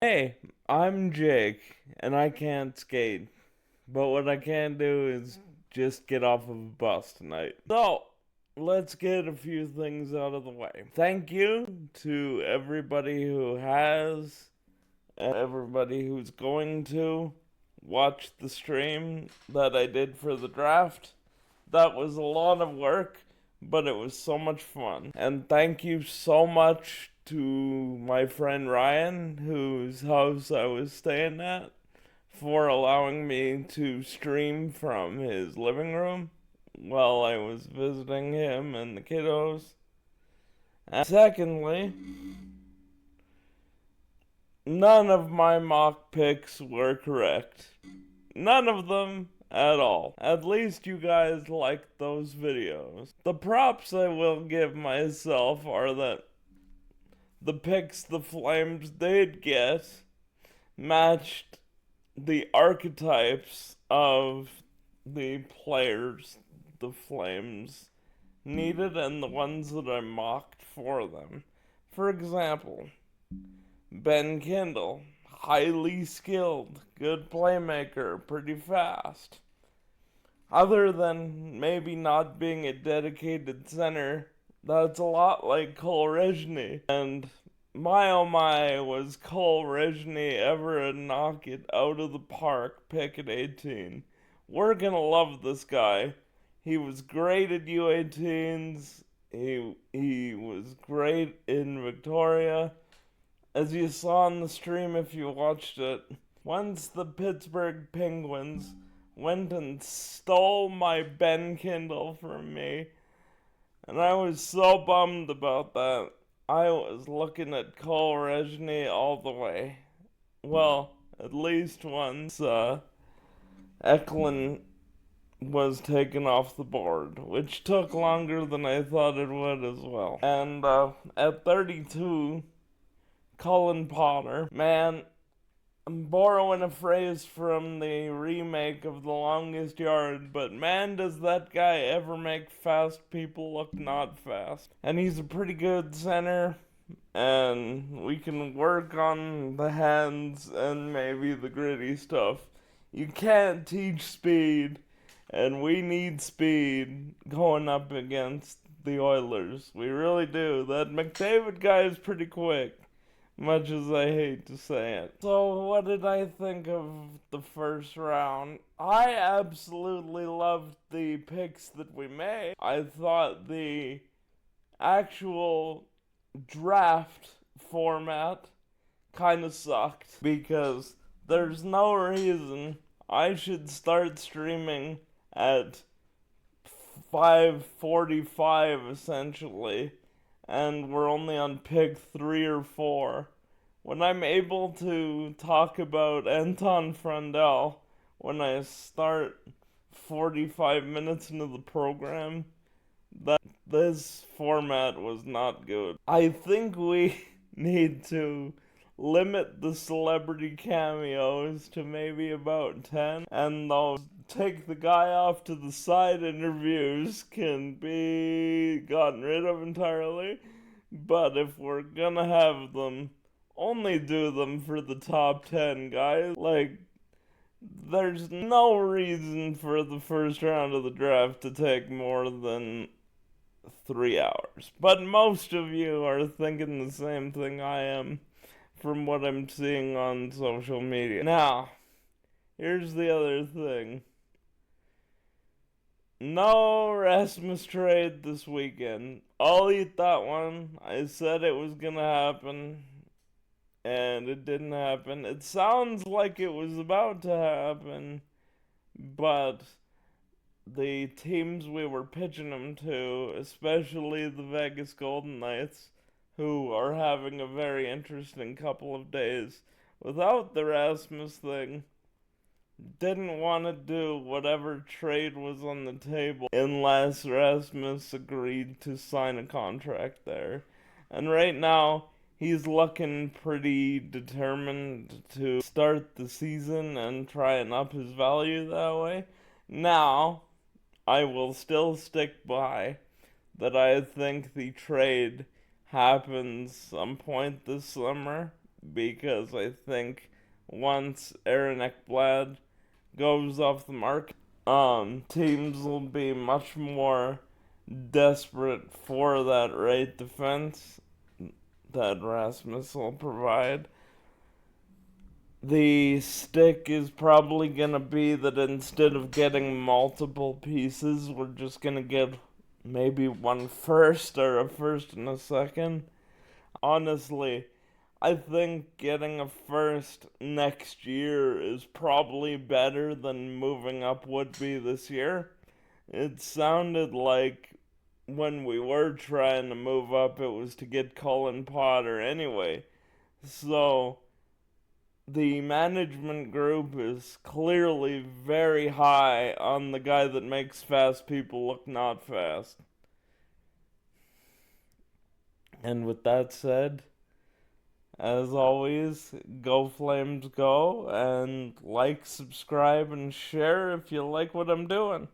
Hey, I'm Jake, and I can't skate, but what I can do is just get off of a bus tonight. So, let's get a few things out of the way. Thank you to everybody who has, and everybody who's going to watch the stream that I did for the draft. That was a lot of work, but it was so much fun. And thank you so much to my friend Ryan, whose house I was staying at, for allowing me to stream from his living room while I was visiting him and the kiddos. And secondly, none of my mock picks were correct. None of them at all. At least you guys liked those videos. The props I will give myself are that the picks the Flames did get matched the archetypes of the players the Flames needed and the ones that I mocked for them. For example, Ben Kindle, highly skilled, good playmaker, pretty fast. Other than maybe not being a dedicated center, that's a lot like Cole Reschny. And my oh my, was Cole Reschny ever a knock it out of the park pick at 18. We're gonna love this guy. He was great at U18s. He was great in Victoria. As you saw on the stream if you watched it, once the Pittsburgh Penguins went and stole my Ben Kindle from me, and I was so bummed about that. I was looking at Cole Reschny all the way. Well, at least once Eklund was taken off the board, which took longer than I thought it would as well. And at 32, Cullen Potter. Man, I'm borrowing a phrase from the remake of The Longest Yard, but man, does that guy ever make fast people look not fast. And he's a pretty good center, and we can work on the hands and maybe the gritty stuff. You can't teach speed, and we need speed going up against the Oilers. We really do. That McDavid guy is pretty quick, much as I hate to say it. So, what did I think of the first round? I absolutely loved the picks that we made. I thought the actual draft format kind of sucked because there's no reason I should start streaming at 5:45 essentially, and we're only on pick 3 or 4. When I'm able to talk about Anton Frundell when I start 45 minutes into the program, that this format was not good. I think we need to limit the celebrity cameos to maybe about 10, and those take the guy off to the side interviews can be gotten rid of entirely. But if we're gonna have them, only do them for the top 10 guys. Like, there's no reason for the first round of the draft to take more than 3 hours. But most of you are thinking the same thing I am from what I'm seeing on social media. Now, here's the other thing. No Rasmus trade this weekend. I'll eat that one. I said it was gonna happen, and it didn't happen. It sounds like it was about to happen, but the teams we were pitching him to, especially the Vegas Golden Knights, who are having a very interesting couple of days without the Rasmus thing, didn't want to do whatever trade was on the table unless Rasmus agreed to sign a contract there. And right now, he's looking pretty determined to start the season and try and up his value that way. Now, I will still stick by that I think the trade happens some point this summer because I think once Aaron Ekblad goes off the market, teams will be much more desperate for that right defense that Rasmus will provide. The stick is probably going to be that instead of getting multiple pieces, we're just going to get maybe one first or a first and a second. Honestly, I think getting a first next year is probably better than moving up would be this year. It sounded like when we were trying to move up, it was to get Cullen Potter anyway. So the management group is clearly very high on the guy that makes fast people look not fast. And with that said, as always, go Flames go, and like, subscribe, and share if you like what I'm doing.